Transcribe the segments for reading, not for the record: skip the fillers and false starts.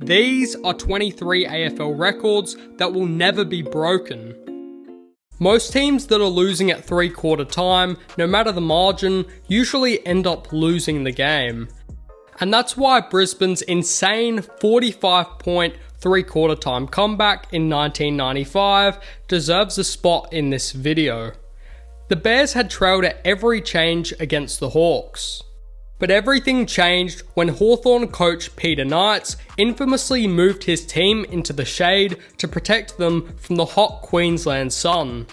These are 23 AFL records that will never be broken. Most teams that are losing at three-quarter time, no matter the margin, usually end up losing the game. And that's why Brisbane's insane 45-point three-quarter time comeback in 1995 deserves a spot in this video. The Bears had trailed at every change against the Hawks. But everything changed when Hawthorn coach Peter Knights infamously moved his team into the shade to protect them from the hot Queensland sun.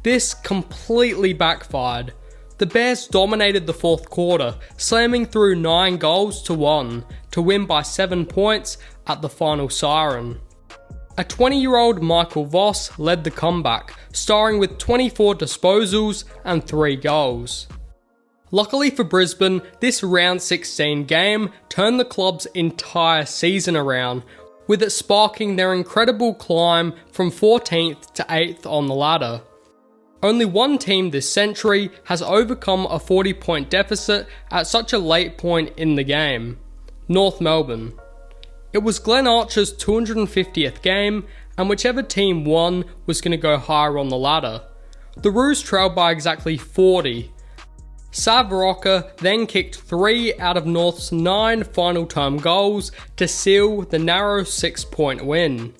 This completely backfired. The Bears dominated the fourth quarter, slamming through 9 goals to 1 to win by 7 points at the final siren. A 20-year-old Michael Voss led the comeback, starring with 24 disposals and 3 goals. Luckily for Brisbane, this round 16 game turned the club's entire season around, with it sparking their incredible climb from 14th to 8th on the ladder. Only one team this century has overcome a 40-point deficit at such a late point in the game: North Melbourne. It was Glenn Archer's 250th game, and whichever team won was going to go higher on the ladder. The Roos trailed by exactly 40. Sav Rocker then kicked 3 out of North's 9 final term goals to seal the narrow 6-point win.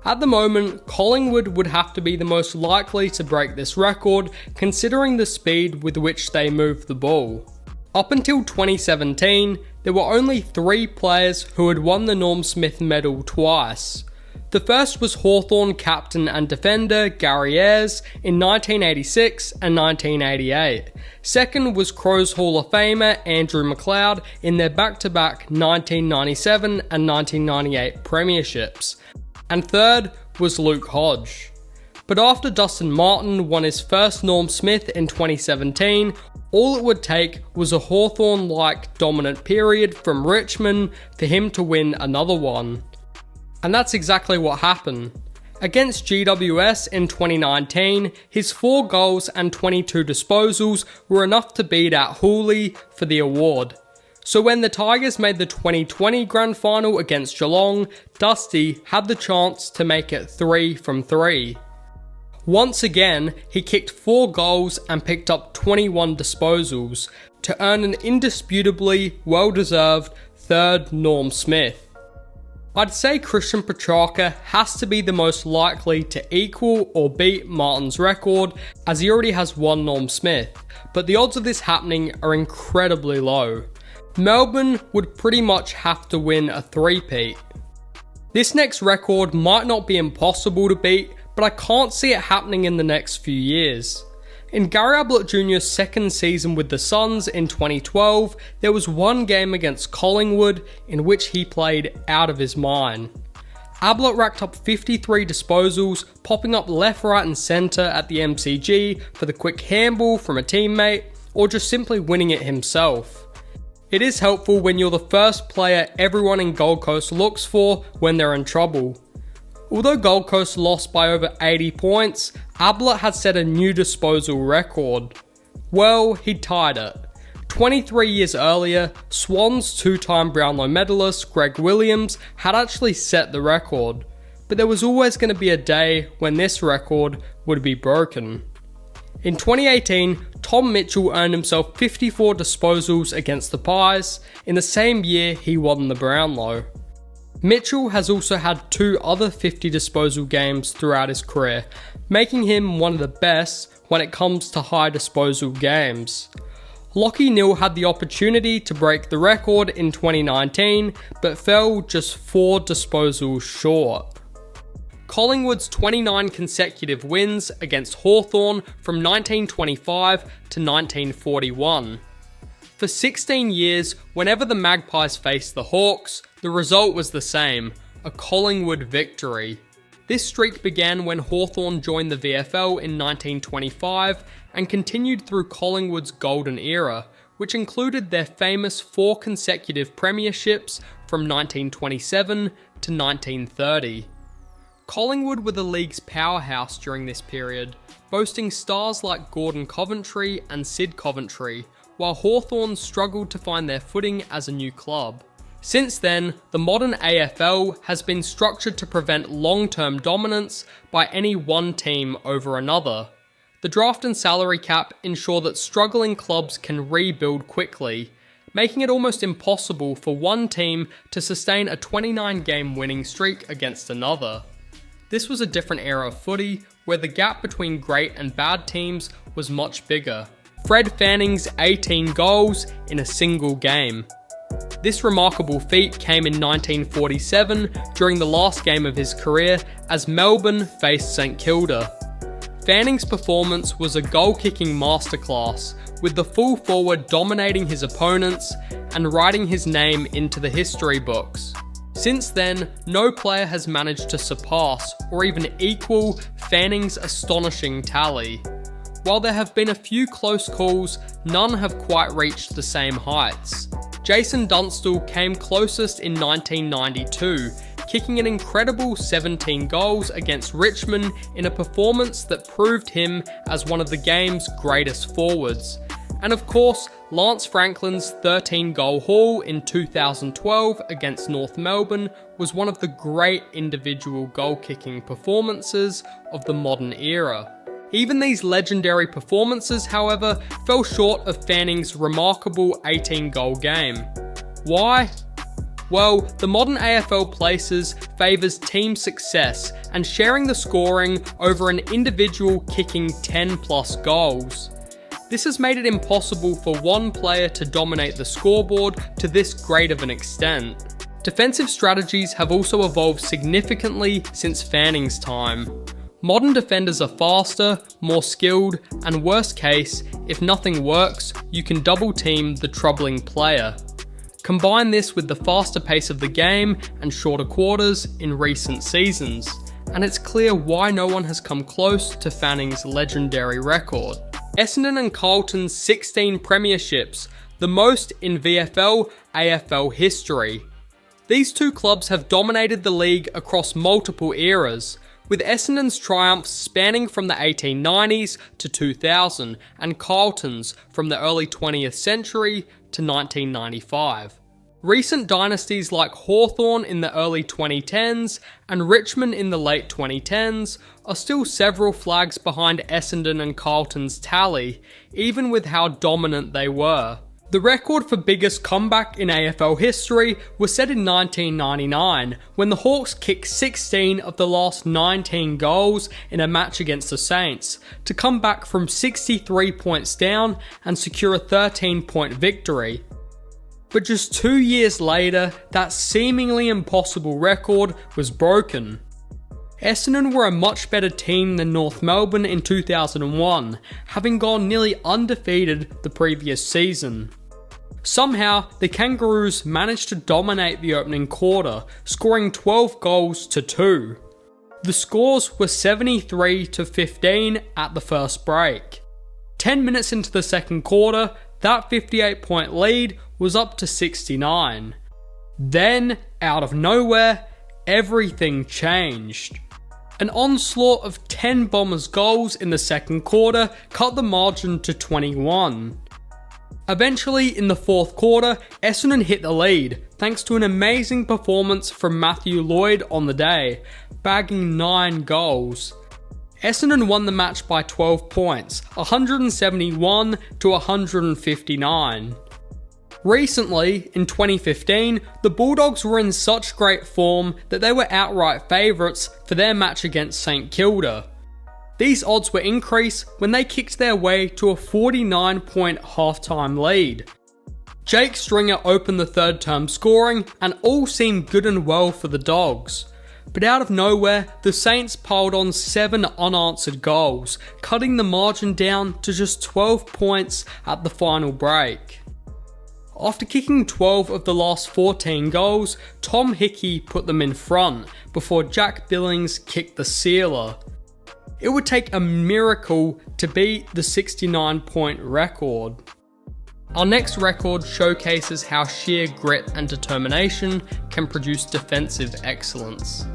At the moment, Collingwood would have to be the most likely to break this record, considering the speed with which they moved the ball. Up until 2017, there were only 3 players who had won the Norm Smith medal twice. The first was Hawthorn captain and defender Gary Ayres in 1986 and 1988. Second was Crows Hall of Famer Andrew McLeod in their back-to-back 1997 and 1998 premierships. And third was Luke Hodge. But after Dustin Martin won his first Norm Smith in 2017, all it would take was a Hawthorn-like dominant period from Richmond for him to win another one. And that's exactly what happened. Against GWS in 2019, his 4 goals and 22 disposals were enough to beat out Hooley for the award. So when the Tigers made the 2020 grand final against Geelong, Dusty had the chance to make it 3 from 3. Once again, he kicked 4 goals and picked up 21 disposals to earn an indisputably well-deserved third Norm Smith. I'd say Christian Petrarca has to be the most likely to equal or beat Martin's record, as he already has 1 Norm Smith, but the odds of this happening are incredibly low. Melbourne would pretty much have to win a three-peat. This next record might not be impossible to beat, but I can't see it happening in the next few years. In Gary Ablett Jr.'s second season with the Suns in 2012, there was 1 game against Collingwood in which he played out of his mind. Ablett racked up 53 disposals, popping up left, right and centre at the MCG for the quick handball from a teammate, or just simply winning it himself. It is helpful when you're the first player everyone in Gold Coast looks for when they're in trouble. Although Gold Coast lost by over 80 points, Ablett had set a new disposal record. Well, he tied it. 23 years earlier, Swans 2-time Brownlow medalist Greg Williams had actually set the record, but there was always going to be a day when this record would be broken. In 2018, Tom Mitchell earned himself 54 disposals against the Pies. In the same year, he won the Brownlow. Mitchell has also had 2 other 50 disposal games throughout his career, making him one of the best when it comes to high disposal games. Lachie Neale had the opportunity to break the record in 2019, but fell just 4 disposals short. Collingwood's 29 consecutive wins against Hawthorn from 1925 to 1941. For 16 years, whenever the Magpies faced the Hawks, the result was the same, a Collingwood victory. This streak began when Hawthorn joined the VFL in 1925 and continued through Collingwood's golden era, which included their famous 4 consecutive premierships from 1927 to 1930. Collingwood were the league's powerhouse during this period, boasting stars like Gordon Coventry and Sid Coventry, while Hawthorn struggled to find their footing as a new club. Since then, the modern AFL has been structured to prevent long-term dominance by any one team over another. The draft and salary cap ensure that struggling clubs can rebuild quickly, making it almost impossible for one team to sustain a 29-game winning streak against another. This was a different era of footy, where the gap between great and bad teams was much bigger. Fred Fanning's 18 goals in a single game. This remarkable feat came in 1947 during the last game of his career as Melbourne faced St Kilda. Fanning's performance was a goal-kicking masterclass, with the full forward dominating his opponents and writing his name into the history books. Since then, no player has managed to surpass or even equal Fanning's astonishing tally. While there have been a few close calls, none have quite reached the same heights. Jason Dunstall came closest in 1992, kicking an incredible 17 goals against Richmond in a performance that proved him as one of the game's greatest forwards. And of course, Lance Franklin's 13-goal haul in 2012 against North Melbourne was one of the great individual goal-kicking performances of the modern era. Even these legendary performances, however, fell short of Fanning's remarkable 18-goal game. Why? Well, the modern AFL places favours team success and sharing the scoring over an individual kicking 10+ goals. This has made it impossible for one player to dominate the scoreboard to this great of an extent. Defensive strategies have also evolved significantly since Fanning's time. Modern defenders are faster, more skilled, and worst case, if nothing works, you can double team the troubling player. Combine this with the faster pace of the game and shorter quarters in recent seasons, and it's clear why no one has come close to Fanning's legendary record. Essendon and Carlton's 16 premierships, the most in VFL, AFL history. These two clubs have dominated the league across multiple eras, with Essendon's triumphs spanning from the 1890s to 2000 and Carlton's from the early 20th century to 1995. Recent dynasties like Hawthorn in the early 2010s and Richmond in the late 2010s are still several flags behind Essendon and Carlton's tally, even with how dominant they were. The record for biggest comeback in AFL history was set in 1999, when the Hawks kicked 16 of the last 19 goals in a match against the Saints, to come back from 63 points down and secure a 13-point victory. But just 2 years later, that seemingly impossible record was broken. Essendon were a much better team than North Melbourne in 2001, having gone nearly undefeated the previous season. Somehow, the Kangaroos managed to dominate the opening quarter, scoring 12 goals to 2. The scores were 73-15 at the first break. 10 minutes into the second quarter, that 58-point lead was up to 69. Then, out of nowhere, everything changed. An onslaught of 10 Bombers goals in the second quarter cut the margin to 21. Eventually, in the fourth quarter, Essendon hit the lead, thanks to an amazing performance from Matthew Lloyd on the day, bagging 9 goals. Essendon won the match by 12 points, 171 to 159. Recently, in 2015, the Bulldogs were in such great form that they were outright favourites for their match against St Kilda. These odds were increased when they kicked their way to a 49-point halftime lead. Jake Stringer opened the third term scoring, and all seemed good and well for the Dogs. But out of nowhere, the Saints piled on 7 unanswered goals, cutting the margin down to just 12 points at the final break. After kicking 12 of the last 14 goals, Tom Hickey put them in front before Jack Billings kicked the sealer. It would take a miracle to beat the 69-point record. Our next record showcases how sheer grit and determination can produce defensive excellence.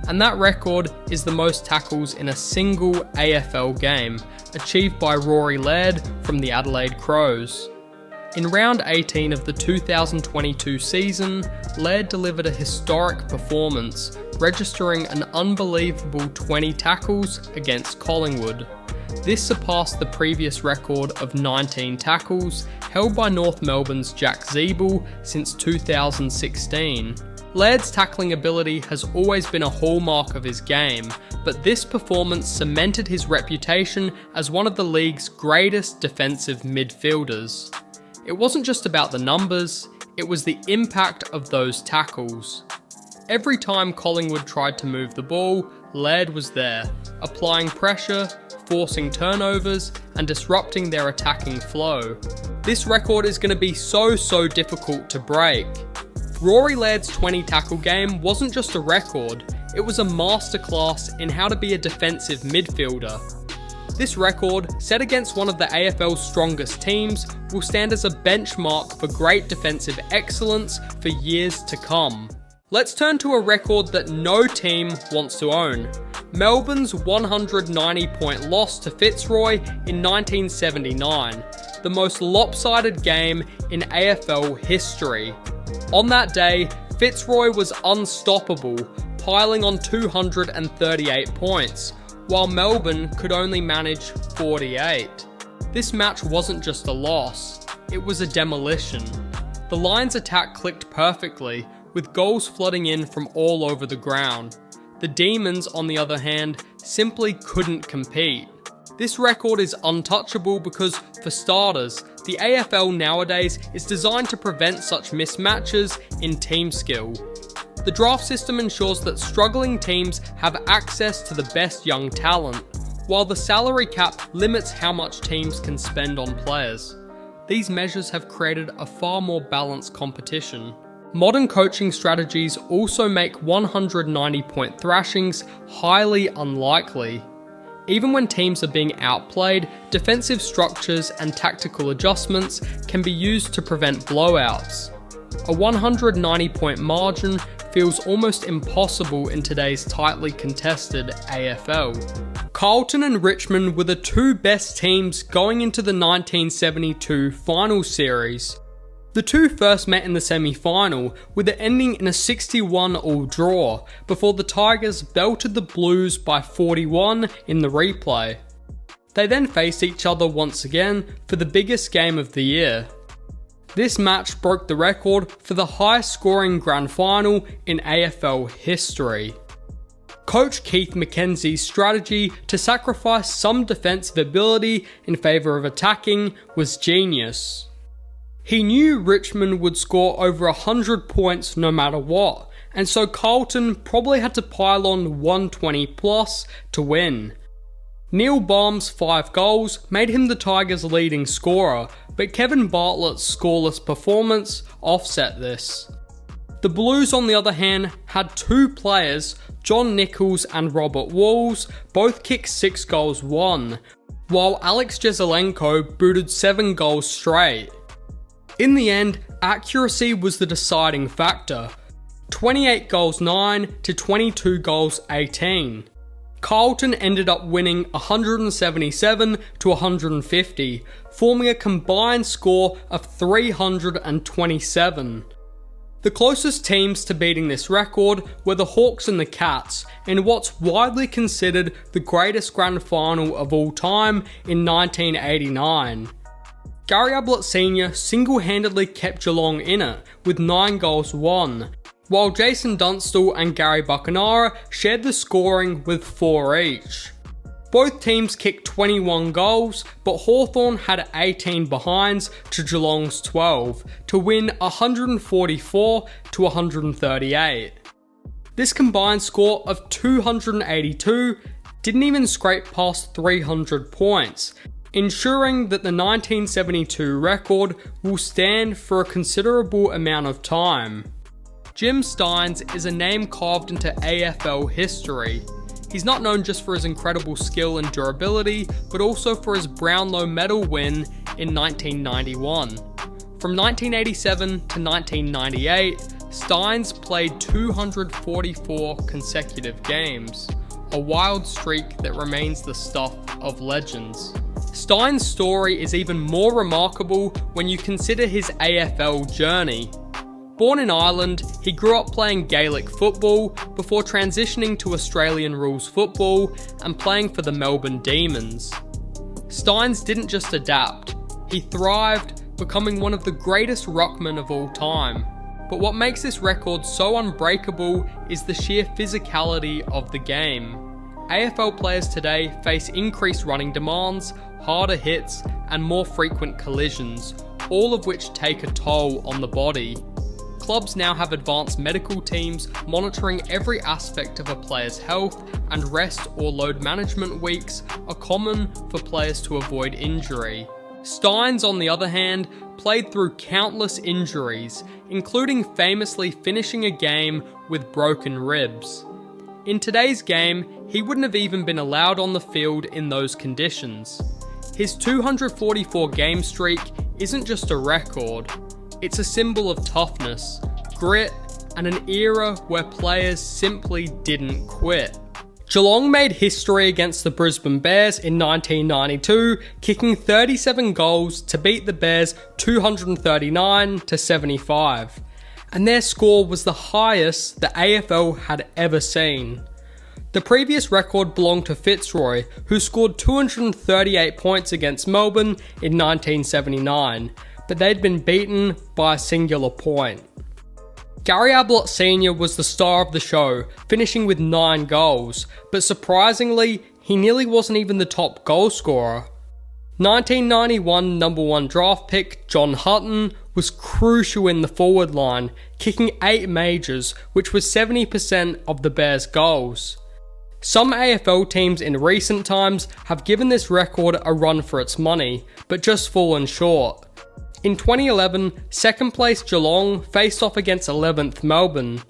And that record is the most tackles in a single AFL game, achieved by Rory Laird from the Adelaide Crows. In round 18 of the 2022 season, Laird delivered a historic performance, registering an unbelievable 20 tackles against Collingwood. This surpassed the previous record of 19 tackles, held by North Melbourne's Jack Zeeble since 2016. Laird's tackling ability has always been a hallmark of his game, but this performance cemented his reputation as one of the league's greatest defensive midfielders. It wasn't just about the numbers, it was the impact of those tackles. Every time Collingwood tried to move the ball, Laird was there, applying pressure, forcing turnovers, and disrupting their attacking flow. This record is going to be so difficult to break. Rory Laird's 20 tackle game wasn't just a record, it was a masterclass in how to be a defensive midfielder. This record, set against one of the AFL's strongest teams, will stand as a benchmark for great defensive excellence for years to come. Let's turn to a record that no team wants to own. Melbourne's 190-point loss to Fitzroy in 1979, the most lopsided game in AFL history. On that day, Fitzroy was unstoppable, piling on 238 points, while Melbourne could only manage 48. This match wasn't just a loss, it was a demolition. The Lions' attack clicked perfectly, with goals flooding in from all over the ground. The Demons, on the other hand, simply couldn't compete. This record is untouchable because, for starters, the AFL nowadays is designed to prevent such mismatches in team skill. The draft system ensures that struggling teams have access to the best young talent, while the salary cap limits how much teams can spend on players. These measures have created a far more balanced competition. Modern coaching strategies also make 190-point thrashings highly unlikely. Even when teams are being outplayed, defensive structures and tactical adjustments can be used to prevent blowouts. A 190-point margin feels almost impossible in today's tightly contested AFL. Carlton and Richmond were the two best teams going into the 1972 final series. The two first met in the semi-final, with it ending in a 61-all draw, before the Tigers belted the Blues by 41 in the replay. They then faced each other once again for the biggest game of the year. This match broke the record for the highest scoring grand final in AFL history. Coach Keith Mackenzie's strategy to sacrifice some defensive ability in favour of attacking was genius. He knew Richmond would score over 100 points no matter what, and so Carlton probably had to pile on 120 plus to win. Neil Baum's 5 goals made him the Tigers' leading scorer, but Kevin Bartlett's scoreless performance offset this. The Blues, on the other hand, had 2 players, John Nichols and Robert Walls, both kick 6 goals won, while Alex Jesaulenko booted 7 goals straight. In the end, accuracy was the deciding factor. 28 goals 9 to 22 goals 18. Carlton ended up winning 177 to 150, forming a combined score of 327. The closest teams to beating this record were the Hawks and the Cats in what's widely considered the greatest grand final of all time in 1989. Gary Ablett Sr. single-handedly kept Geelong in it with 9 goals won, while Jason Dunstall and Gary Buckenara shared the scoring with 4 each. Both teams kicked 21 goals, but Hawthorn had 18 behinds to Geelong's 12 to win 144 to 138. This combined score of 282 didn't even scrape past 300 points, ensuring that the 1972 record will stand for a considerable amount of time. Jim Stynes is a name carved into AFL history. He's not known just for his incredible skill and durability, but also for his Brownlow medal win in 1991. From 1987 to 1998, Stynes played 244 consecutive games, a wild streak that remains the stuff of legends. Stein's story is even more remarkable when you consider his AFL journey. Born in Ireland, he grew up playing Gaelic football before transitioning to Australian rules football and playing for the Melbourne Demons. Steins didn't just adapt, he thrived, becoming one of the greatest ruckmen of all time. But what makes this record so unbreakable is the sheer physicality of the game. AFL players today face increased running demands, harder hits, and more frequent collisions, all of which take a toll on the body. Clubs now have advanced medical teams monitoring every aspect of a player's health, and rest or load management weeks are common for players to avoid injury. Steins, on the other hand, played through countless injuries, including famously finishing a game with broken ribs. In today's game, he wouldn't have even been allowed on the field in those conditions. His 244 game streak isn't just a record, it's a symbol of toughness, grit, and an era where players simply didn't quit. Geelong made history against the Brisbane Bears in 1992, kicking 37 goals to beat the Bears 239-75. And their score was the highest the AFL had ever seen. The previous record belonged to Fitzroy, who scored 238 points against Melbourne in 1979, but they'd been beaten by a singular point. Gary Ablett Sr. was the star of the show, finishing with 9 goals, but surprisingly, he nearly wasn't even the top goal scorer. 1991 number 1 draft pick John Hutton was crucial in the forward line, kicking 8 majors, which was 70% of the Bears' goals. Some AFL teams in recent times have given this record a run for its money, but just fallen short. In 2011, second place Geelong faced off against 11th Melbourne.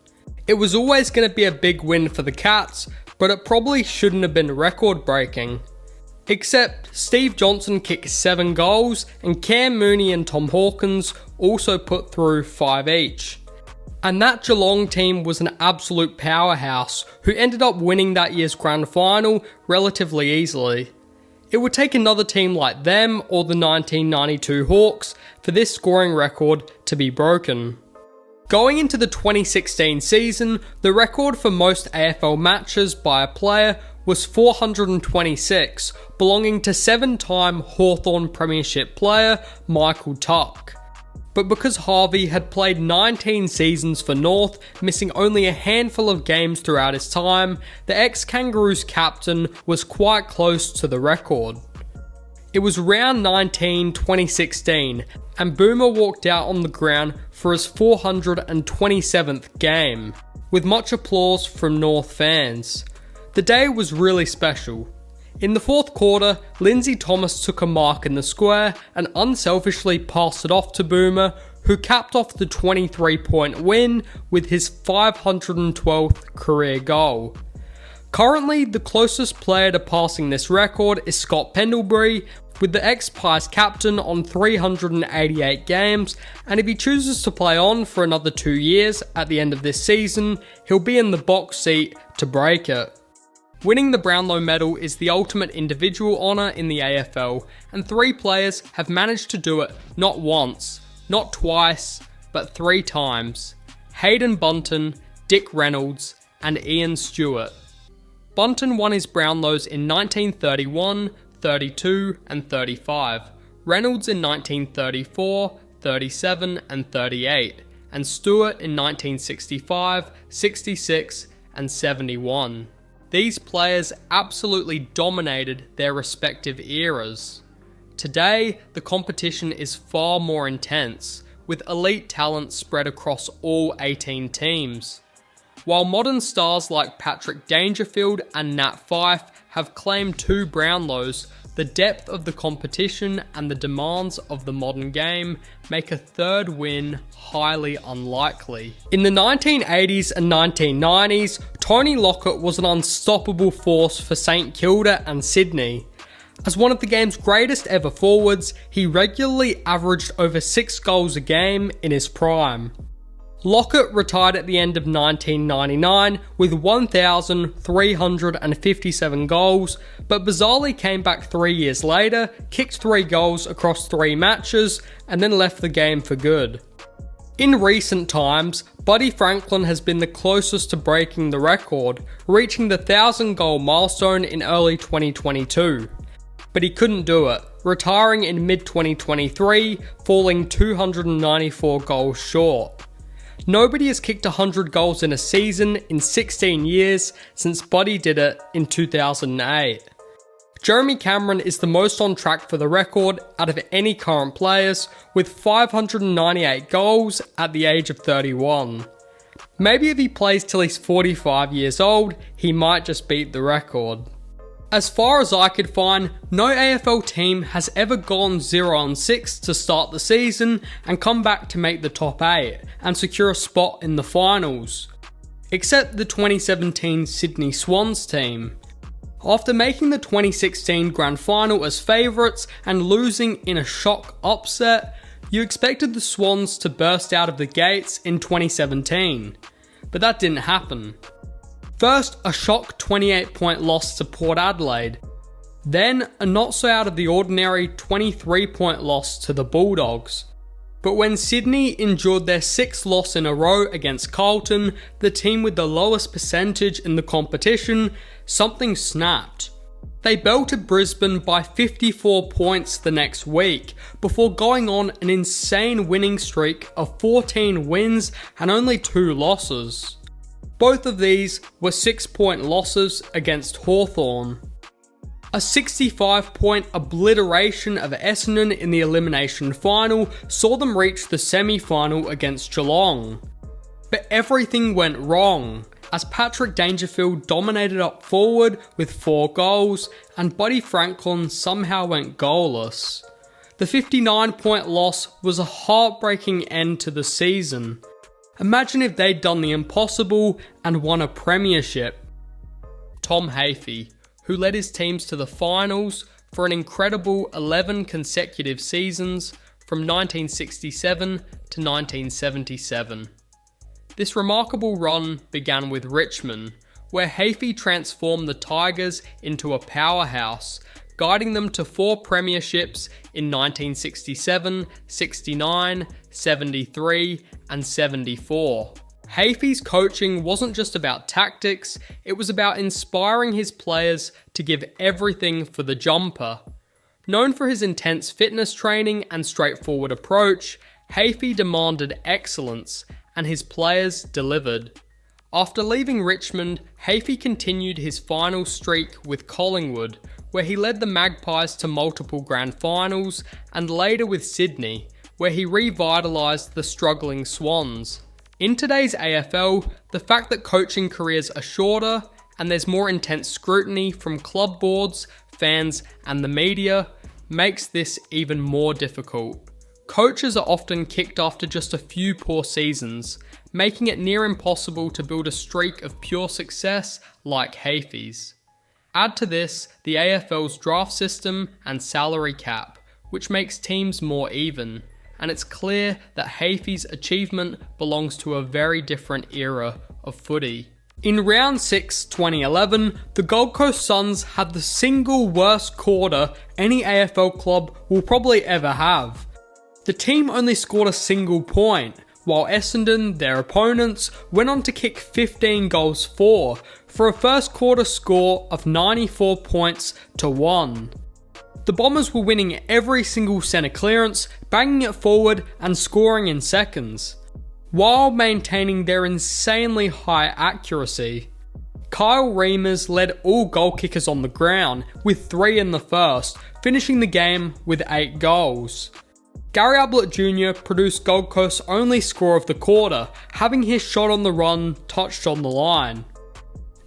It was always going to be a big win for the Cats, but it probably shouldn't have been record breaking. Except Steve Johnson kicked 7 goals and Cam Mooney and Tom Hawkins also put through 5 each. And that Geelong team was an absolute powerhouse who ended up winning that year's grand final relatively easily. It would take another team like them or the 1992 Hawks for this scoring record to be broken. Going into the 2016 season, the record for most AFL matches by a player was 426, belonging to 7-time Hawthorn Premiership player Michael Tuck. But because Harvey had played 19 seasons for North, missing only a handful of games throughout his time, the ex-Kangaroos captain was quite close to the record. It was round 19, 2016, and Boomer walked out on the ground for his 427th game, with much applause from North fans. The day was really special. In the fourth quarter, Lindsay Thomas took a mark in the square and unselfishly passed it off to Boomer, who capped off the 23-point win with his 512th career goal. Currently, the closest player to passing this record is Scott Pendlebury, with the ex-Pies captain on 388 games, and if he chooses to play on for another 2 years at the end of this season, he'll be in the box seat to break it. Winning the Brownlow medal is the ultimate individual honour in the AFL, and 3 players have managed to do it not once, not twice, but 3 times. Hayden Bunton, Dick Reynolds, and Ian Stewart. Bunton won his Brownlows in 1931, 32 and 35, Reynolds in 1934, 37 and 38, and Stewart in 1965, 66 and 71. These players absolutely dominated their respective eras. Today, the competition is far more intense, with elite talent spread across all 18 teams. While modern stars like Patrick Dangerfield and Nat Fyfe have claimed 2 Brownlows, the depth of the competition and the demands of the modern game make a third win highly unlikely. In the 1980s and 1990s, Tony Lockett was an unstoppable force for St Kilda and Sydney. As one of the game's greatest ever forwards, he regularly averaged over 6 goals a game in his prime. Lockett retired at the end of 1999 with 1,357 goals, but bizarrely came back 3 years later, kicked 3 goals across 3 matches, and then left the game for good. In recent times, Buddy Franklin has been the closest to breaking the record, reaching the 1,000 goal milestone in early 2022. But he couldn't do it, retiring in mid-2023, falling 294 goals short. Nobody has kicked 100 goals in a season in 16 years since Buddy did it in 2008. Jeremy Cameron is the most on track for the record out of any current players, with 598 goals at the age of 31. Maybe if he plays till he's 45 years old, he might just beat the record. As far as I could find, no AFL team has ever gone 0-6 to start the season and come back to make the top 8 and secure a spot in the finals, except the 2017 Sydney Swans team. After making the 2016 Grand Final as favourites and losing in a shock upset, you expected the Swans to burst out of the gates in 2017, but that didn't happen. First, a shock 28-point loss to Port Adelaide. Then, a not so out of the ordinary 23-point loss to the Bulldogs. But when Sydney endured their 6th loss in a row against Carlton, the team with the lowest percentage in the competition, something snapped. They belted Brisbane by 54 points the next week, before going on an insane winning streak of 14 wins and only 2 losses. Both of these were 6-point losses against Hawthorn. A 65-point obliteration of Essendon in the elimination final saw them reach the semi-final against Geelong. But everything went wrong, as Patrick Dangerfield dominated up forward with 4 goals and Buddy Franklin somehow went goalless. The 59-point loss was a heartbreaking end to the season. Imagine if they'd done the impossible and won a premiership. Tom Hafey, who led his teams to the finals for an incredible 11 consecutive seasons from 1967 to 1977. This remarkable run began with Richmond, where Hafey transformed the Tigers into a powerhouse, guiding them to 4 premierships in 1967, 69, 73, and 74. Hafey's coaching wasn't just about tactics, it was about inspiring his players to give everything for the jumper. Known for his intense fitness training and straightforward approach, Hafey demanded excellence, and his players delivered. After leaving Richmond, Hafey continued his final streak with Collingwood, where he led the Magpies to multiple grand finals, and later with Sydney, where he revitalised the struggling Swans. In today's AFL, the fact that coaching careers are shorter and there's more intense scrutiny from club boards, fans, and the media makes this even more difficult. Coaches are often kicked after just a few poor seasons, making it near impossible to build a streak of pure success like Hafey's. Add to this the AFL's draft system and salary cap, which makes teams more even, and it's clear that Hafey's achievement belongs to a very different era of footy. In round 6, 2011, the Gold Coast Suns had the single worst quarter any AFL club will probably ever have. The team only scored a single point, while Essendon, their opponents, went on to kick 15 goals for a first quarter score of 94 points to 1. The Bombers were winning every single centre clearance, banging it forward and scoring in seconds, while maintaining their insanely high accuracy. Kyle Reimers led all goal kickers on the ground, with 3 in the first, finishing the game with 8 goals. Gary Ablett Jr. produced Gold Coast's only score of the quarter, having his shot on the run touched on the line.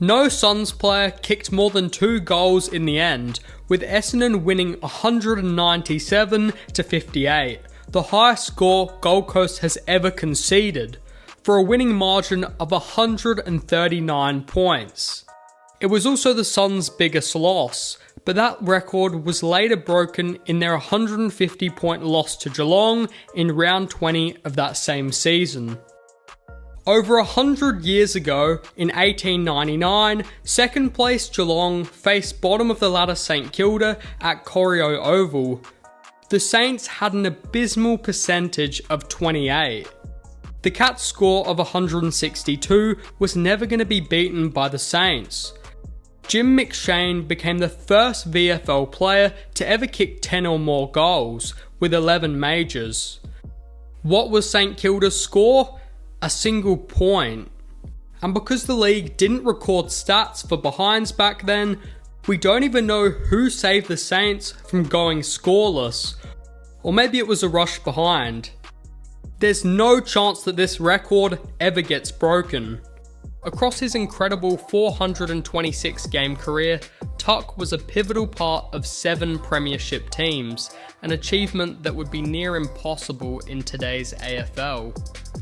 No Suns player kicked more than 2 goals in the end, with Essendon winning 197 to 58, the highest score Gold Coast has ever conceded, for a winning margin of 139 points. It was also the Suns' biggest loss, but that record was later broken in their 150-point loss to Geelong in round 20 of that same season. Over 100 years ago, in 1899, second place Geelong faced bottom of the ladder St Kilda at Corio Oval. The Saints had an abysmal percentage of 28. The Cats' score of 162 was never going to be beaten by the Saints. Jim McShane became the first VFL player to ever kick 10 or more goals, with 11 majors. What was St Kilda's score? A single point. And because the league didn't record stats for behinds back then, we don't even know who saved the Saints from going scoreless. Or maybe it was a rush behind. There's no chance that this record ever gets broken. Across his incredible 426 game career, Tuck was a pivotal part of 7 premiership teams, an achievement that would be near impossible in today's AFL.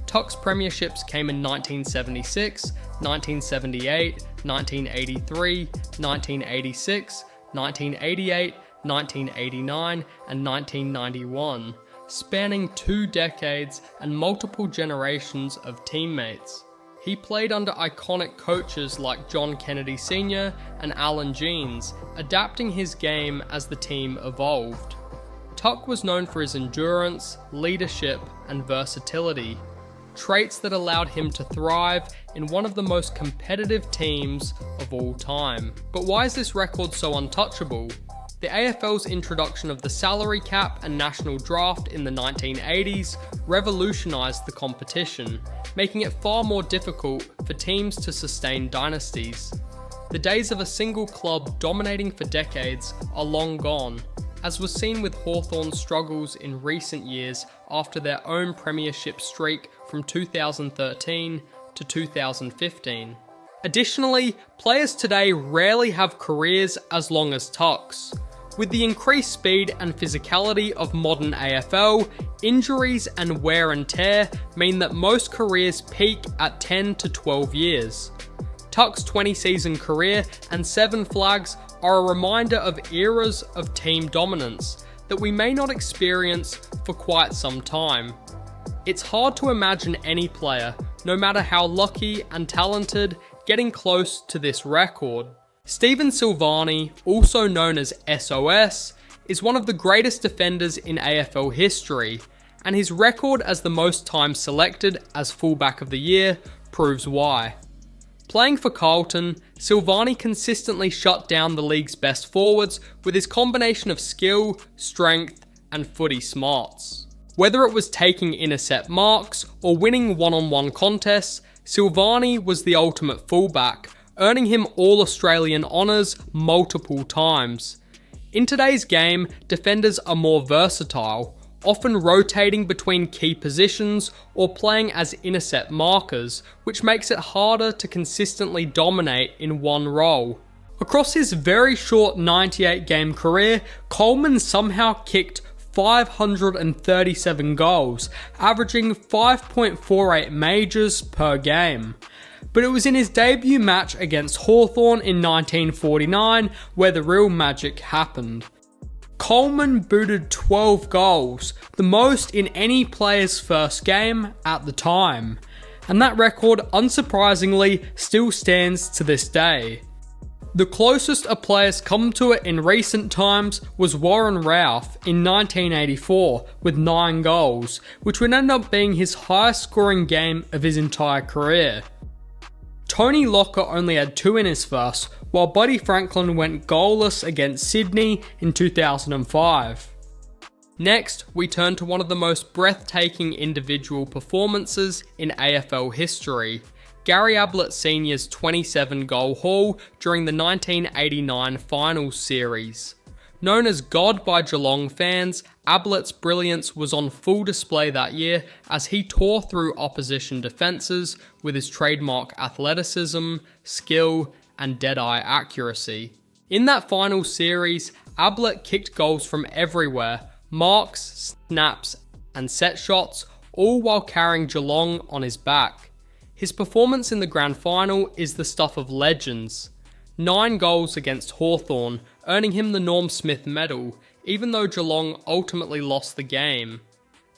Tuck's premierships came in 1976, 1978, 1983, 1986, 1988, 1989 and 1991, spanning 2 decades and multiple generations of teammates. He played under iconic coaches like John Kennedy Sr. and Alan Jeans, adapting his game as the team evolved. Tuck was known for his endurance, leadership, and versatility, traits that allowed him to thrive in one of the most competitive teams of all time. But why is this record so untouchable? The AFL's introduction of the salary cap and national draft in the 1980s revolutionised the competition, making it far more difficult for teams to sustain dynasties. The days of a single club dominating for decades are long gone, as was seen with Hawthorn's struggles in recent years after their own premiership streak from 2013 to 2015. Additionally, players today rarely have careers as long as Tuck's. With the increased speed and physicality of modern AFL, injuries and wear and tear mean that most careers peak at 10 to 12 years. Tuck's 20-season career and 7 flags are a reminder of eras of team dominance that we may not experience for quite some time. It's hard to imagine any player, no matter how lucky and talented, getting close to this record. Stephen Silvagni, also known as SOS, is one of the greatest defenders in AFL history, and his record as the most times selected as fullback of the year proves why. Playing for Carlton, Silvagni consistently shut down the league's best forwards with his combination of skill, strength, and footy smarts. Whether it was taking intercept marks or winning one-on-one contests, Silvagni was the ultimate fullback, earning him All-Australian honours multiple times. In today's game, defenders are more versatile, often rotating between key positions or playing as intercept markers, which makes it harder to consistently dominate in one role. Across his very short 98-game career, Coleman somehow kicked 537 goals, averaging 5.48 majors per game. But it was in his debut match against Hawthorn in 1949 where the real magic happened. Coleman booted 12 goals, the most in any player's first game at the time, and that record, unsurprisingly, still stands to this day. The closest a player's come to it in recent times was Warren Ralph in 1984 with 9 goals, which would end up being his highest scoring game of his entire career. Tony Locker only had 2 in his first, while Buddy Franklin went goalless against Sydney in 2005. Next, we turn to one of the most breathtaking individual performances in AFL history, Gary Ablett Sr.'s 27-goal haul during the 1989 Finals Series. Known as God by Geelong fans, Ablett's brilliance was on full display that year as he tore through opposition defences with his trademark athleticism, skill, and dead-eye accuracy. In that final series, Ablett kicked goals from everywhere, marks, snaps, and set shots, all while carrying Geelong on his back. His performance in the grand final is the stuff of legends. 9 goals against Hawthorn, earning him the Norm Smith medal, even though Geelong ultimately lost the game.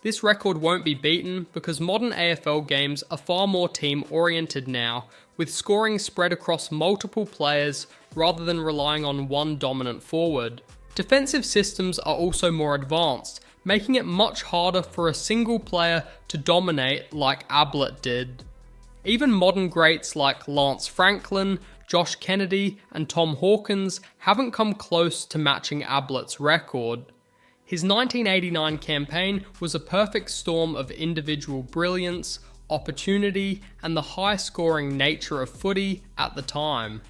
This record won't be beaten because modern AFL games are far more team-oriented now, with scoring spread across multiple players rather than relying on one dominant forward. Defensive systems are also more advanced, making it much harder for a single player to dominate like Ablett did. Even modern greats like Lance Franklin, Josh Kennedy, and Tom Hawkins haven't come close to matching Ablett's record. His 1989 campaign was a perfect storm of individual brilliance, opportunity, and the high-scoring nature of footy at the time.